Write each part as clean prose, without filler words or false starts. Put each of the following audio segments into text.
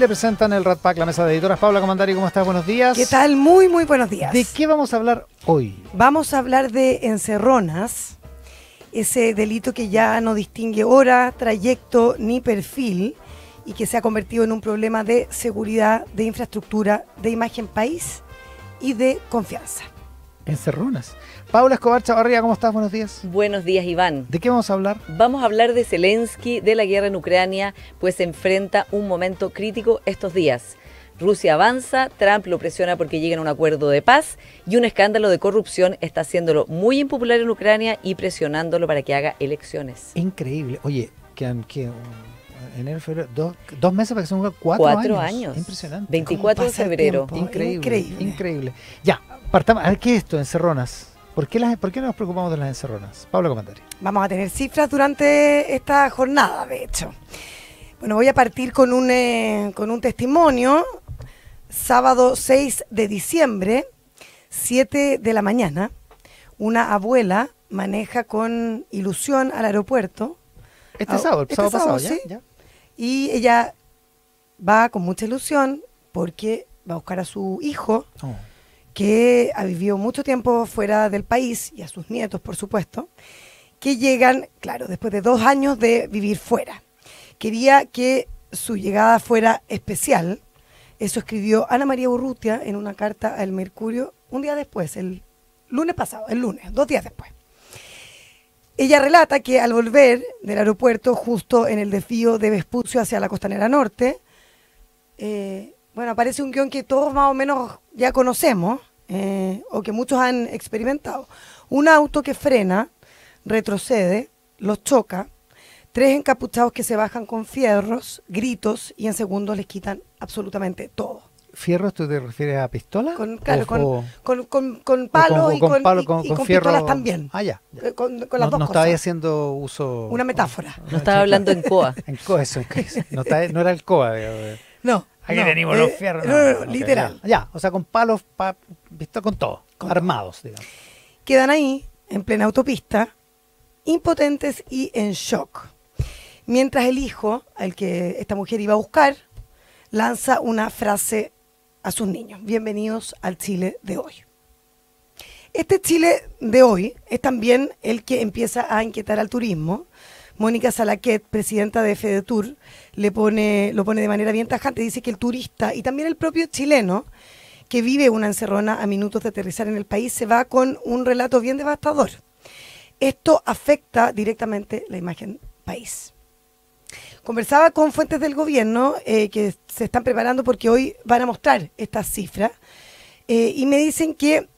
Chile presentan el Rat Pack, la mesa de editoras. Paula Comandari, ¿cómo estás? Buenos días. ¿Qué tal? Muy buenos días. ¿De qué vamos a hablar hoy? Vamos a hablar de encerronas, ese delito que ya no distingue hora, trayecto ni perfil y que se ha convertido en un problema de seguridad, de infraestructura, de imagen país y de confianza. Encerronas. Paula Escobar Chavarría, ¿cómo estás? Buenos días. Buenos días, Iván. ¿De qué vamos a hablar? Vamos a hablar de Zelensky, de la guerra en Ucrania, pues se enfrenta un momento crítico estos días. Rusia avanza, Trump lo presiona porque lleguen a un acuerdo de paz y un escándalo de corrupción está haciéndolo muy impopular en Ucrania y presionándolo para que haga elecciones. Increíble. Oye, quedan enero, febrero, dos meses para que se cumplan 4 años. Impresionante. 24 de febrero. Increíble. Ya, partamos. A ver, ¿qué es esto, encerronas? ¿Por qué nos preocupamos de las encerronas? Paula Comandari. Vamos a tener cifras durante esta jornada, de hecho. Bueno, voy a partir con un testimonio. Sábado 6 de diciembre, 7 de la mañana, una abuela maneja con ilusión al aeropuerto. El sábado pasado, ¿sí? ¿Ya? Y ella va con mucha ilusión porque va a buscar a su hijo, que ha vivido mucho tiempo fuera del país, y a sus nietos, por supuesto, que llegan, claro, después de 2 años de vivir fuera. Quería que su llegada fuera especial. Eso escribió Ana María Urrutia en una carta al Mercurio un día después, el lunes pasado, 2 días después. Ella relata que al volver del aeropuerto, justo en el desvío de Vespucio hacia la Costanera Norte, aparece un guión que todos más o menos ya conocemos, o que muchos han experimentado. Un auto que frena, retrocede, los choca, 3 encapuchados que se bajan con fierros, gritos, y en segundos les quitan absolutamente todo. ¿Fierros tú te refieres a pistola? Con palos y con pistolas también. Ah, ya. Con las dos no cosas. estaba haciendo uso... Una metáfora. No estaba hablando en COA. En COA, eso. No era el COA. No. Aquí tenemos los fierros. No, literal. Ya, o sea, con palos, con todo, armados, digamos. Quedan ahí, en plena autopista, impotentes y en shock. Mientras el hijo, al que esta mujer iba a buscar, lanza una frase a sus niños: bienvenidos al Chile de hoy. Este Chile de hoy es también el que empieza a inquietar al turismo. Mónica Salaquet, presidenta de FEDETUR, lo pone de manera bien tajante. Dice que el turista y también el propio chileno que vive una encerrona a minutos de aterrizar en el país se va con un relato bien devastador. Esto afecta directamente la imagen país. Conversaba con fuentes del gobierno que se están preparando porque hoy van a mostrar estas cifras y me dicen que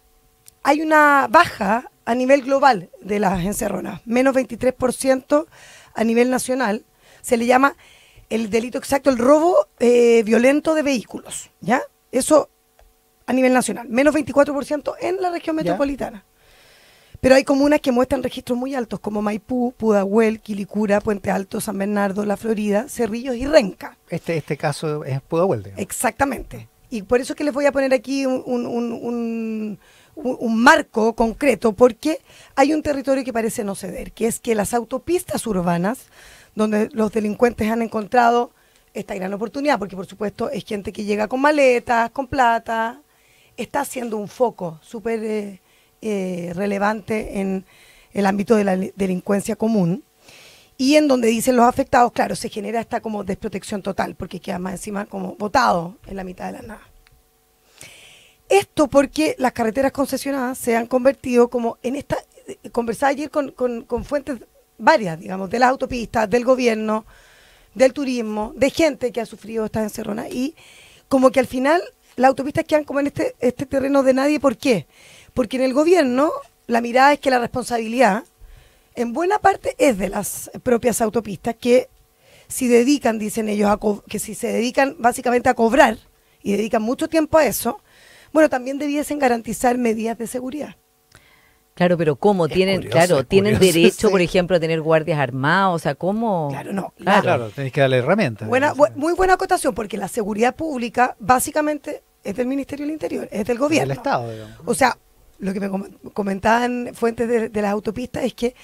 hay una baja a nivel global de las encerronas, menos 23% a nivel nacional. Se le llama el delito exacto, el robo violento de vehículos, ¿ya? Eso a nivel nacional, menos 24% en la región metropolitana. Pero hay comunas que muestran registros muy altos, como Maipú, Pudahuel, Quilicura, Puente Alto, San Bernardo, La Florida, Cerrillos y Renca. Este caso es Pudahuel, digamos. Exactamente. Y por eso es que les voy a poner aquí un marco concreto, porque hay un territorio que parece no ceder, que es que las autopistas urbanas, donde los delincuentes han encontrado esta gran oportunidad, porque por supuesto es gente que llega con maletas, con plata, está siendo un foco súper relevante en el ámbito de la delincuencia común, y en donde dicen los afectados, claro, se genera esta como desprotección total, porque queda más encima como botado en la mitad de la nada. Esto porque las carreteras concesionadas se han convertido como en esta, conversaba ayer con fuentes varias, digamos, de las autopistas, del gobierno, del turismo, de gente que ha sufrido estas encerronas, y como que al final las autopistas quedan como en este terreno de nadie. ¿Por qué? Porque en el gobierno la mirada es que la responsabilidad en buena parte es de las propias autopistas, que si dedican, dicen ellos, que si se dedican básicamente a cobrar y dedican mucho tiempo a eso, bueno, también debiesen garantizar medidas de seguridad. Claro, pero ¿cómo? Tienen derecho, por ejemplo, a tener guardias armados, o sea, ¿cómo? Claro, no. Claro, tenés que darle herramientas. Muy buena acotación, porque la seguridad pública básicamente es del Ministerio del Interior, es del gobierno. Del Estado, digamos. O sea, lo que me comentaban fuentes de las autopistas es que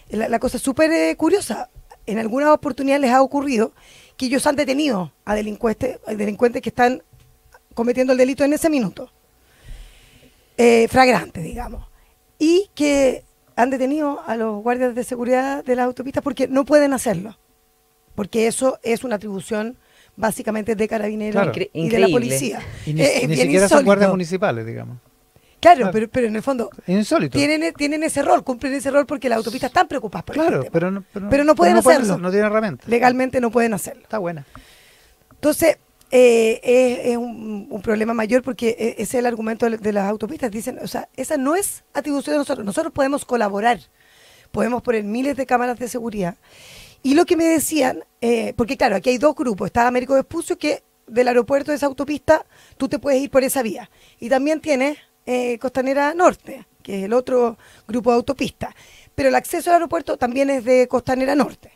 la cosa es súper curiosa. En algunas oportunidades les ha ocurrido que ellos han detenido a delincuentes que están cometiendo el delito en ese minuto. Flagrante, digamos. Y que han detenido a los guardias de seguridad de las autopistas porque no pueden hacerlo. Porque eso es una atribución básicamente de Carabineros y de la policía. Y ni siquiera son guardias municipales, digamos. Claro, pero en el fondo insólito. Tienen ese rol, cumplen ese rol porque las autopistas están preocupadas por claro, este tema. pero no pueden hacerlo. No tienen herramientas. Legalmente no pueden hacerlo. Está buena. Entonces, es un problema mayor porque ese es el argumento de las autopistas. Dicen, o sea, esa no es atribución de nosotros. Nosotros podemos colaborar, podemos poner miles de cámaras de seguridad. Y lo que me decían, porque claro, aquí hay dos grupos. Está Américo Vespucio, que del aeropuerto de esa autopista tú te puedes ir por esa vía. Y también tienes Costanera Norte, que es el otro grupo de autopistas. Pero el acceso al aeropuerto también es de Costanera Norte.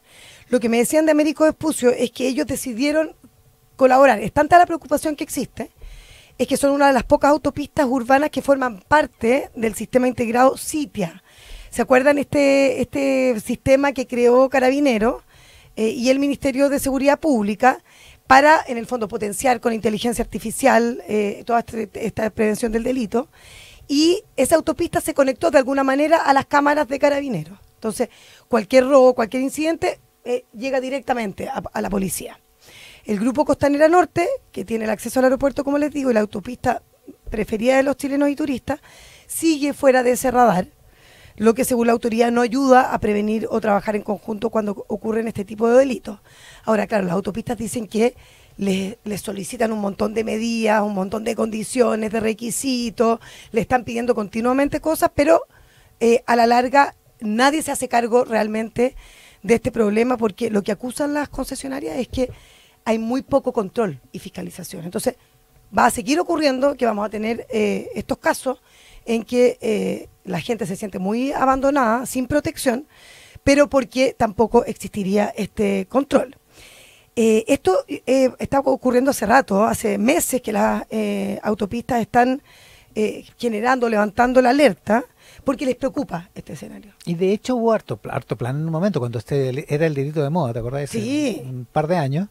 Lo que me decían de Américo Vespucio es que ellos decidieron colaborar. Es tanta la preocupación que existe, es que son una de las pocas autopistas urbanas que forman parte del sistema integrado CITIA. ¿Se acuerdan este sistema que creó Carabineros y el Ministerio de Seguridad Pública para, en el fondo, potenciar con inteligencia artificial toda esta prevención del delito? Y esa autopista se conectó de alguna manera a las cámaras de Carabineros. Entonces, cualquier robo, cualquier incidente llega directamente a la policía. El Grupo Costanera Norte, que tiene el acceso al aeropuerto, como les digo, y la autopista preferida de los chilenos y turistas, sigue fuera de ese radar, lo que según la autoridad no ayuda a prevenir o trabajar en conjunto cuando ocurren este tipo de delitos. Ahora, claro, las autopistas dicen que les solicitan un montón de medidas, un montón de condiciones, de requisitos, le están pidiendo continuamente cosas, pero a la larga nadie se hace cargo realmente de este problema, porque lo que acusan las concesionarias es que hay muy poco control y fiscalización. Entonces, va a seguir ocurriendo que vamos a tener estos casos en que la gente se siente muy abandonada, sin protección, pero porque tampoco existiría este control. Esto está ocurriendo hace rato, hace meses que las autopistas están levantando la alerta, porque les preocupa este escenario. Y de hecho hubo harto plan en un momento, cuando era el delito de moda, ¿te acordás? Sí. Un par de años.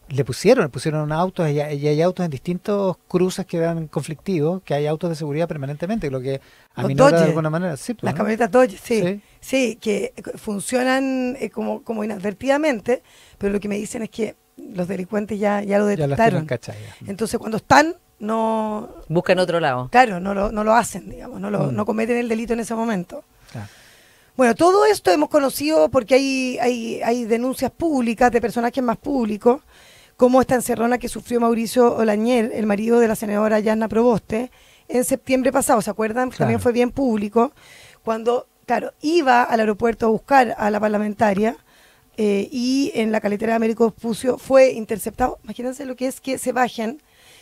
Le pusieron autos y hay autos en distintos cruces que eran conflictivos, que hay autos de seguridad permanentemente, lo que aminora de alguna manera. Sí, pues, las ¿no? camionetas Dodge, sí, que funcionan como inadvertidamente, pero lo que me dicen es que los delincuentes ya lo detectaron. Entonces cuando están, no... Buscan otro lado. Claro, no lo hacen, digamos, no cometen el delito en ese momento. Claro. Bueno, todo esto hemos conocido porque hay denuncias públicas de personajes más públicos, como esta encerrona que sufrió Mauricio Olañer, el marido de la senadora Yasna Proboste, en septiembre pasado. ¿Se acuerdan? Claro. También fue bien público, cuando, claro, iba al aeropuerto a buscar a la parlamentaria y en la caletera de Américo Vespucio fue interceptado. Imagínense lo que es que se bajen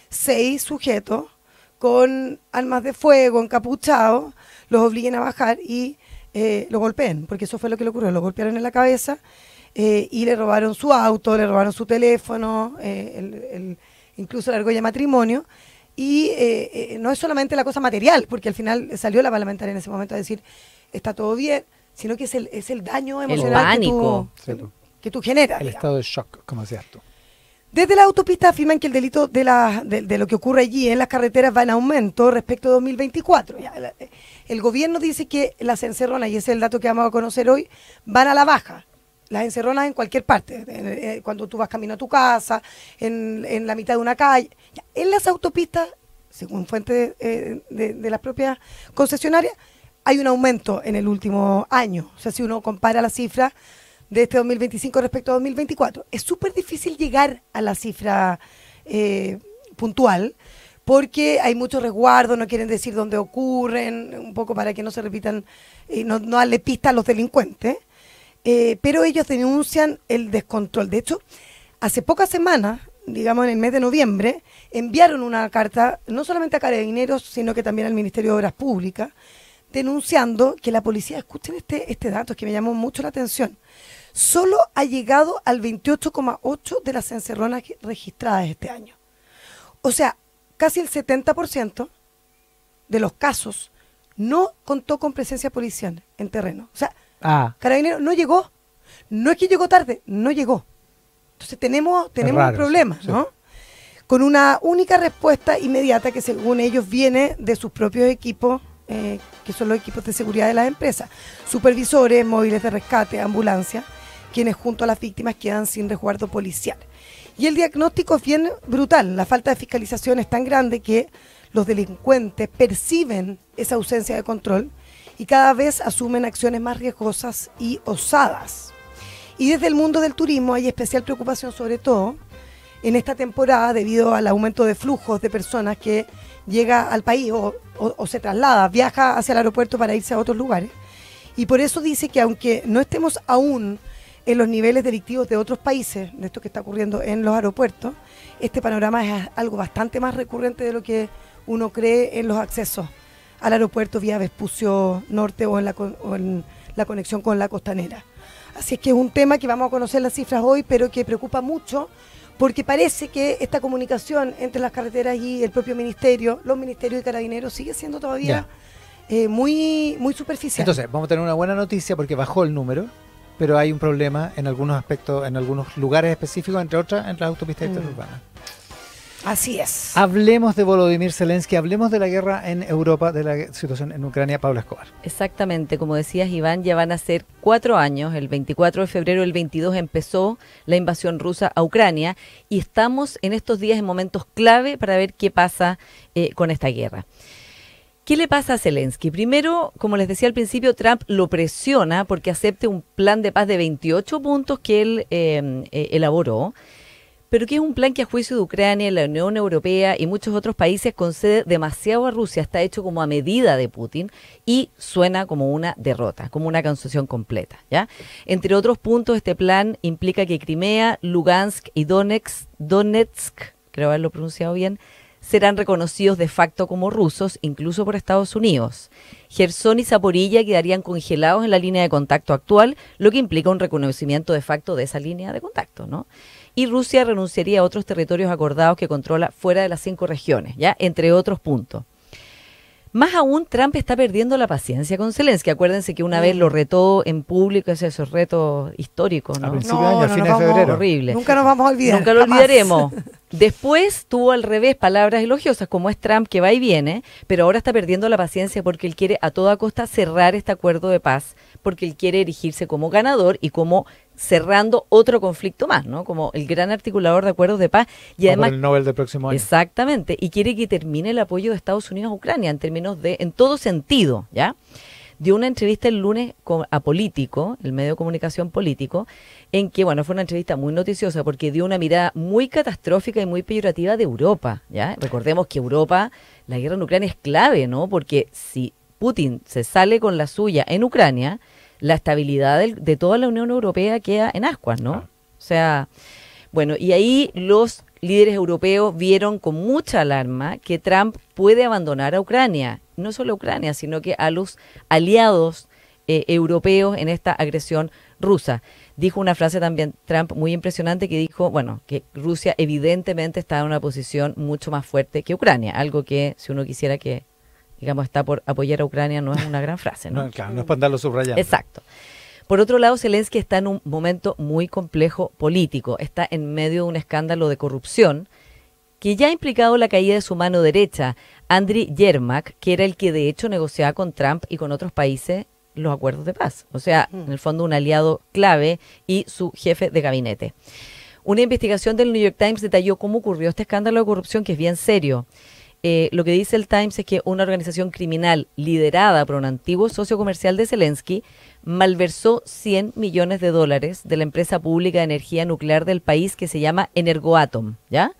6 sujetos con armas de fuego, encapuchados, los obliguen a bajar y lo golpeen, porque eso fue lo que le ocurrió. Lo golpearon en la cabeza y le robaron su auto, le robaron su teléfono, incluso la argolla de matrimonio. Y no es solamente la cosa material, porque al final salió la parlamentaria en ese momento a decir está todo bien, sino que es el daño emocional que tú generas. El estado de shock, como decías tú. Desde la autopista afirman que el delito de lo que ocurre allí en las carreteras va en aumento respecto a 2024. El gobierno dice que las encerronas, y ese es el dato que vamos a conocer hoy, van a la baja. Las encerronas en cualquier parte, cuando tú vas camino a tu casa, en la mitad de una calle. En las autopistas, según fuentes de las propias concesionarias, hay un aumento en el último año. O sea, si uno compara las cifras de este 2025 respecto a 2024, es súper difícil llegar a la cifra puntual, porque hay muchos resguardos, no quieren decir dónde ocurren, un poco para que no se repitan, no darle pista a los delincuentes. Pero ellos denuncian el descontrol. De hecho, hace pocas semanas, digamos en el mes de noviembre, enviaron una carta no solamente a Carabineros, sino que también al Ministerio de Obras Públicas, denunciando que la policía, escuchen este dato que me llamó mucho la atención, solo ha llegado al 28,8% de las encerronas registradas este año. O sea, casi el 70% de los casos no contó con presencia policial en terreno. O sea, Carabineros no llegó. No es que llegó tarde, no llegó. Entonces tenemos un problema, ¿no? Con una única respuesta inmediata que según ellos viene de sus propios equipos, que son los equipos de seguridad de las empresas, supervisores, móviles de rescate, ambulancias, quienes junto a las víctimas quedan sin resguardo policial. Y el diagnóstico es bien brutal, la falta de fiscalización es tan grande que los delincuentes perciben esa ausencia de control y cada vez asumen acciones más riesgosas y osadas. Y desde el mundo del turismo hay especial preocupación sobre todo en esta temporada debido al aumento de flujos de personas que llega al país o se traslada, viaja hacia el aeropuerto para irse a otros lugares. Y por eso dice que aunque no estemos aún en los niveles delictivos de otros países, de esto que está ocurriendo en los aeropuertos, este panorama es algo bastante más recurrente de lo que uno cree en los accesos al aeropuerto vía Vespucio Norte o en la conexión con la costanera. Así es que es un tema que vamos a conocer las cifras hoy, pero que preocupa mucho, porque parece que esta comunicación entre las carreteras y el propio ministerio, los ministerios y carabineros, sigue siendo todavía muy superficial. Entonces, vamos a tener una buena noticia porque bajó el número, pero hay un problema en algunos aspectos, en algunos lugares específicos, entre otras, en las autopistas interurbanas. Así es. Hablemos de Volodymyr Zelensky, hablemos de la guerra en Europa, de la situación en Ucrania. Paula Escobar. Exactamente, como decías, Iván, ya van a ser 4 años. El 24 de febrero del 22 empezó la invasión rusa a Ucrania y estamos en estos días en momentos clave para ver qué pasa con esta guerra. ¿Qué le pasa a Zelensky? Primero, como les decía al principio, Trump lo presiona porque acepte un plan de paz de 28 puntos que él elaboró, pero que es un plan que a juicio de Ucrania, la Unión Europea y muchos otros países concede demasiado a Rusia, está hecho como a medida de Putin y suena como una derrota, como una concesión completa, ¿ya? Entre otros puntos, este plan implica que Crimea, Lugansk y Donetsk, creo haberlo pronunciado bien, serán reconocidos de facto como rusos, incluso por Estados Unidos. Jersón y Zaporilla quedarían congelados en la línea de contacto actual, lo que implica un reconocimiento de facto de esa línea de contacto, ¿no? Y Rusia renunciaría a otros territorios acordados que controla fuera de las 5 regiones, ¿ya? Entre otros puntos. Más aún, Trump está perdiendo la paciencia con Zelensky. Acuérdense que una vez lo retó en público, esos retos históricos, ¿no? A principios de año, a fines de febrero. Horrible. Nunca nos vamos a olvidar. Nunca lo olvidaremos. Después tuvo al revés palabras elogiosas, como es Trump, que va y viene, pero ahora está perdiendo la paciencia porque él quiere a toda costa cerrar este acuerdo de paz, porque él quiere erigirse como ganador y como cerrando otro conflicto más, ¿no? Como el gran articulador de acuerdos de paz. Y además, el Nobel del próximo año. Exactamente. Y quiere que termine el apoyo de Estados Unidos a Ucrania en términos en todo sentido, ¿ya? Dio una entrevista el lunes a Político, el medio de comunicación Político, en que, bueno, fue una entrevista muy noticiosa porque dio una mirada muy catastrófica y muy peyorativa de Europa, ¿ya? Recordemos que Europa, la guerra en Ucrania es clave, ¿no? Porque si Putin se sale con la suya en Ucrania, la estabilidad de toda la Unión Europea queda en ascuas, ¿no? O sea, bueno, y ahí los líderes europeos vieron con mucha alarma que Trump puede abandonar a Ucrania, no solo a Ucrania, sino que a los aliados europeos en esta agresión rusa. Dijo una frase también Trump muy impresionante que dijo, bueno, que Rusia evidentemente está en una posición mucho más fuerte que Ucrania, algo que si uno quisiera que, digamos, está por apoyar a Ucrania no es una gran frase, ¿no? No, claro, no es para andarlo subrayando. Exacto. Por otro lado, Zelensky está en un momento muy complejo político, está en medio de un escándalo de corrupción que ya ha implicado la caída de su mano derecha, Andriy Yermak, que era el que de hecho negociaba con Trump y con otros países los acuerdos de paz. O sea, en el fondo un aliado clave y su jefe de gabinete. Una investigación del New York Times detalló cómo ocurrió este escándalo de corrupción, que es bien serio. Lo que dice el Times es que una organización criminal liderada por un antiguo socio comercial de Zelensky malversó $100 millones de la empresa pública de energía nuclear del país que se llama Energoatom, ¿ya?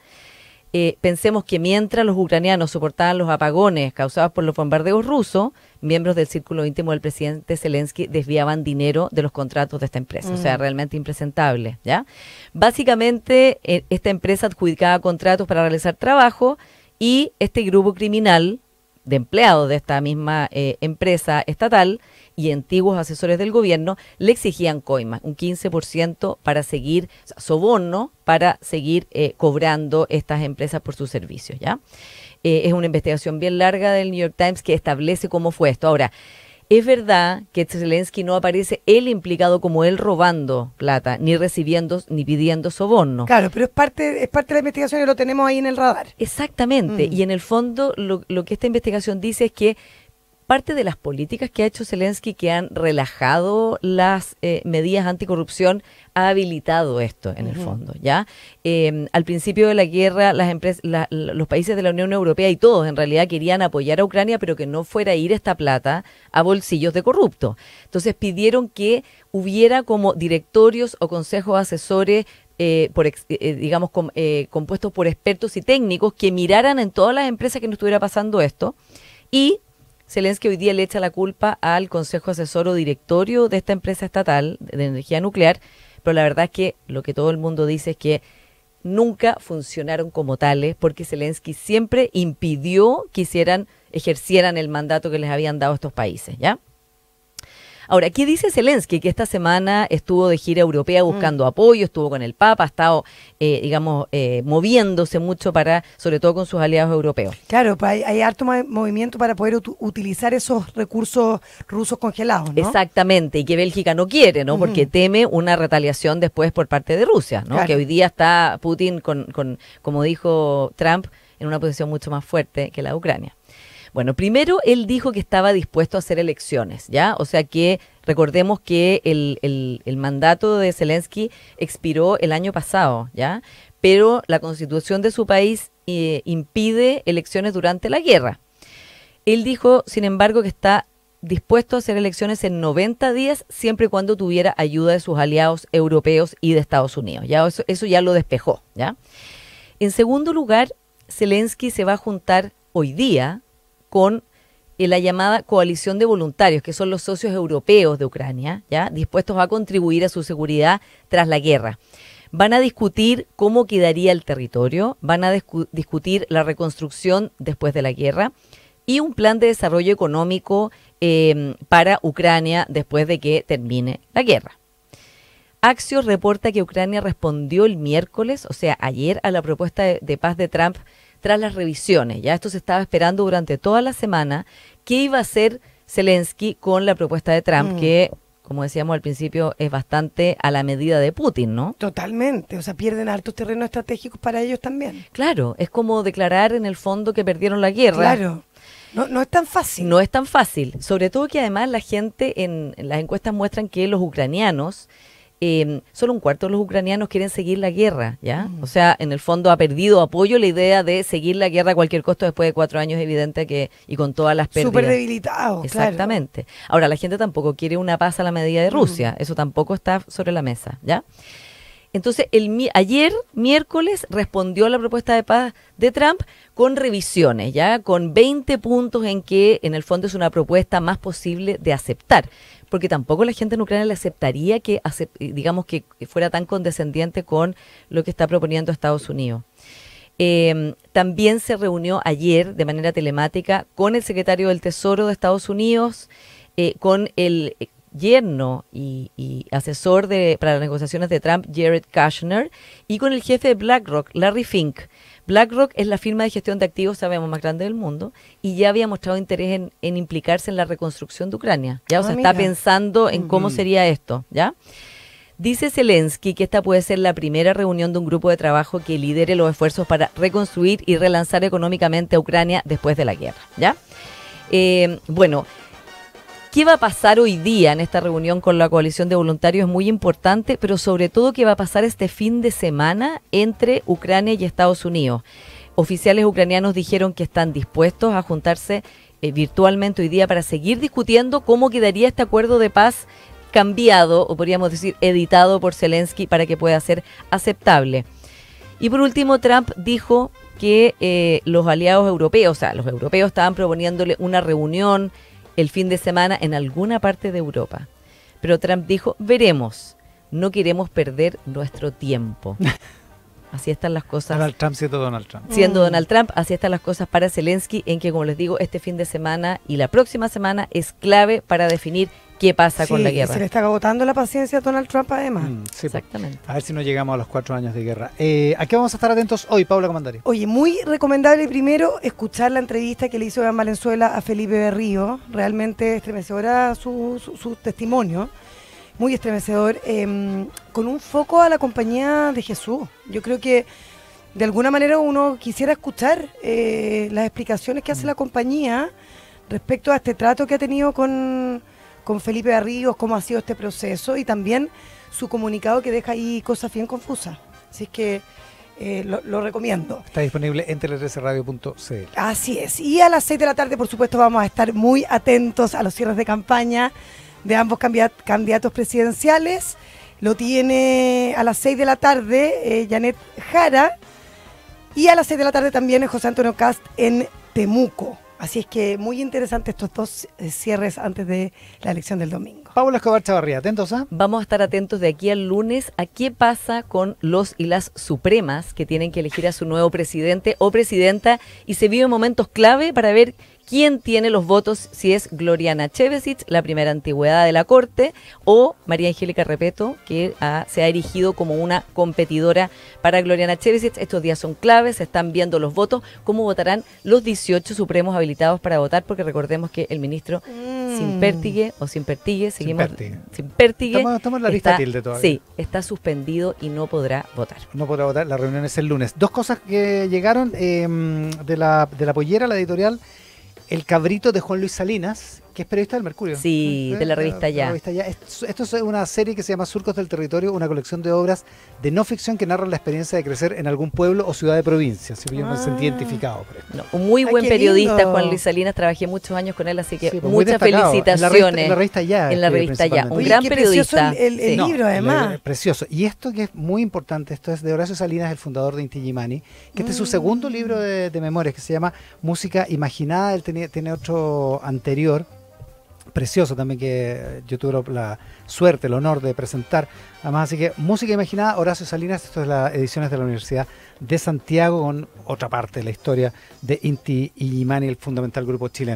Pensemos que mientras los ucranianos soportaban los apagones causados por los bombardeos rusos, miembros del círculo íntimo del presidente Zelensky desviaban dinero de los contratos de esta empresa. O sea, realmente impresentable, ¿ya? Básicamente, esta empresa adjudicaba contratos para realizar trabajo y este grupo criminal de empleados de esta misma empresa estatal y antiguos asesores del gobierno le exigían coimas, un 15% para seguir, o sea, soborno para seguir cobrando estas empresas por sus servicios, ¿ya? Es una investigación bien larga del New York Times que establece cómo fue esto. Ahora, Es verdad que Zelensky no aparece él implicado como él robando plata, ni recibiendo, ni pidiendo soborno. Claro, pero es parte de la investigación y lo tenemos ahí en el radar. Exactamente, y en el fondo lo que esta investigación dice es que parte de las políticas que ha hecho Zelensky, que han relajado las medidas anticorrupción, ha habilitado esto en el fondo, ¿ya? Al principio de la guerra, las empresas, los países de la Unión Europea y todos en realidad querían apoyar a Ucrania, pero que no fuera a ir esta plata a bolsillos de corruptos. Entonces pidieron que hubiera como directorios o consejos asesores compuestos por expertos y técnicos que miraran en todas las empresas que no estuviera pasando esto. Y Zelensky hoy día le echa la culpa al consejo asesor o directorio de esta empresa estatal de energía nuclear, pero la verdad es que lo que todo el mundo dice es que nunca funcionaron como tales, porque Zelensky siempre impidió que ejercieran el mandato que les habían dado estos países, ¿ya? Ahora, ¿qué dice Zelensky? Que esta semana estuvo de gira europea buscando apoyo, estuvo con el Papa, ha estado, moviéndose mucho sobre todo con sus aliados europeos. Claro, hay harto movimiento para poder utilizar esos recursos rusos congelados, ¿no? Exactamente, y que Bélgica no quiere, ¿no? Porque teme una retaliación después por parte de Rusia, ¿no? Claro. Que hoy día está Putin, como dijo Trump, en una posición mucho más fuerte que la de Ucrania. Bueno, primero él dijo que estaba dispuesto a hacer elecciones, ¿ya? O sea que recordemos que el mandato de Zelensky expiró el año pasado, ¿ya? Pero la constitución de su país impide elecciones durante la guerra. Él dijo, sin embargo, que está dispuesto a hacer elecciones en 90 días siempre y cuando tuviera ayuda de sus aliados europeos y de Estados Unidos, ¿ya? Eso ya lo despejó, ¿ya? En segundo lugar, Zelensky se va a juntar hoy día con la llamada coalición de voluntarios, que son los socios europeos de Ucrania, ¿ya? Dispuestos a contribuir a su seguridad tras la guerra. Van a discutir cómo quedaría el territorio, van a discutir la reconstrucción después de la guerra y un plan de desarrollo económico para Ucrania después de que termine la guerra. Axios reporta que Ucrania respondió el miércoles, o sea, ayer, a la propuesta de paz de Trump tras las revisiones. Ya esto se estaba esperando durante toda la semana. ¿Qué iba a hacer Zelensky con la propuesta de Trump? Que, como decíamos al principio, es bastante a la medida de Putin, ¿no? Totalmente. O sea, pierden hartos terrenos estratégicos para ellos también. Claro, es como declarar en el fondo que perdieron la guerra. Claro. No es tan fácil. No es tan fácil. Sobre todo que además la gente en las encuestas muestran que los ucranianos, solo un cuarto de los ucranianos quieren seguir la guerra, ¿ya? O sea, en el fondo ha perdido apoyo la idea de seguir la guerra a cualquier costo después de 4 años, evidente que, y con todas las pérdidas. Súper debilitado. Exactamente. Claro. Ahora, la gente tampoco quiere una paz a la medida de Rusia, eso tampoco está sobre la mesa, ¿ya? Entonces, ayer, miércoles, respondió a la propuesta de paz de Trump con revisiones, ya con 20 puntos en que, en el fondo, es una propuesta más posible de aceptar. Porque tampoco la gente en Ucrania le aceptaría que fuera tan condescendiente con lo que está proponiendo Estados Unidos. También se reunió ayer de manera telemática con el secretario del Tesoro de Estados Unidos, con el yerno y asesor para las negociaciones de Trump, Jared Kushner, y con el jefe de BlackRock, Larry Fink. BlackRock es la firma de gestión de activos, sabemos, más grande del mundo, y ya había mostrado interés en implicarse en la reconstrucción de Ucrania. ¿Ya? O sea, está pensando en cómo sería esto, ¿ya? Dice Zelensky que esta puede ser la primera reunión de un grupo de trabajo que lidere los esfuerzos para reconstruir y relanzar económicamente a Ucrania después de la guerra, ¿ya? Bueno, ¿qué va a pasar hoy día en esta reunión con la coalición de voluntarios? Es muy importante, pero sobre todo qué va a pasar este fin de semana entre Ucrania y Estados Unidos. Oficiales ucranianos dijeron que están dispuestos a juntarse virtualmente hoy día para seguir discutiendo cómo quedaría este acuerdo de paz cambiado, o podríamos decir editado por Zelensky para que pueda ser aceptable. Y por último, Trump dijo que los aliados europeos, o sea, los europeos estaban proponiéndole una reunión el fin de semana en alguna parte de Europa. Pero Trump dijo, veremos, no queremos perder nuestro tiempo. Así están las cosas. Donald Trump siendo Donald Trump. Siendo Donald Trump, así están las cosas para Zelensky, en que, como les digo, este fin de semana y la próxima semana es clave para definir qué pasa con la guerra. Se le está agotando la paciencia a Donald Trump, además. Sí, exactamente. A ver si no llegamos a los 4 años de guerra. ¿A qué vamos a estar atentos hoy, Paula Comandari? Oye, muy recomendable primero escuchar la entrevista que le hizo Iván Valenzuela a Felipe Berrío. Realmente estremecedora su testimonio. Muy estremecedor, con un foco a la compañía de Jesús. Yo creo que de alguna manera uno quisiera escuchar las explicaciones que hace la compañía respecto a este trato que ha tenido con Felipe Berrío, cómo ha sido este proceso y también su comunicado que deja ahí cosas bien confusas. Así es que lo recomiendo. Está disponible en tele13radio.cl. Así es. Y a las 6 de la tarde, por supuesto, vamos a estar muy atentos a los cierres de campaña de ambos candidatos presidenciales. Lo tiene a las 6 de la tarde Janet Jara y a las 6 de la tarde también José Antonio Cast en Temuco. Así es que muy interesantes estos dos cierres antes de la elección del domingo. Paula Escobar Chavarría, ¿atentos a? Vamos a estar atentos de aquí al lunes a qué pasa con los y las supremas que tienen que elegir a su nuevo presidente o presidenta y se viven momentos clave para ver quién tiene los votos, si es Gloriana Chevesic, la primera antigüedad de la Corte, o María Angélica Repeto, que se ha erigido como una competidora para Gloriana Chevesic. Estos días son claves, se están viendo los votos, cómo votarán los 18 supremos habilitados para votar, porque recordemos que el ministro Simpertigue, seguimos Simpertigue, estamos en la lista tilde todavía. Sí, está suspendido y no podrá votar. No podrá votar, la reunión es el lunes. Dos cosas que llegaron de la pollera, la editorial. El cabrito de Juan Luis Salinas, que es periodista del Mercurio. Sí, de la revista Ya. Esto es una serie que se llama Surcos del Territorio, una colección de obras de no ficción que narran la experiencia de crecer en algún pueblo o ciudad de provincia. Así que yo me sentí identificado por esto. No, un muy buen periodista, lindo. Juan Luis Salinas, trabajé muchos años con él, así que pues muchas felicitaciones. En la revista Ya. En la revista Ya, un Oye, gran periodista. El libro, además. Precioso. Y esto que es muy importante, esto es de Horacio Salinas, el fundador de Inti Illimani, que este es su segundo libro de memorias, que se llama Música Imaginada. Él tiene otro anterior, precioso también, que yo tuve la suerte, el honor de presentar. Además, así que Música Imaginada, Horacio Salinas, esto es las ediciones de la Universidad de Santiago, con otra parte de la historia de Inti Illimani, el fundamental grupo chileno.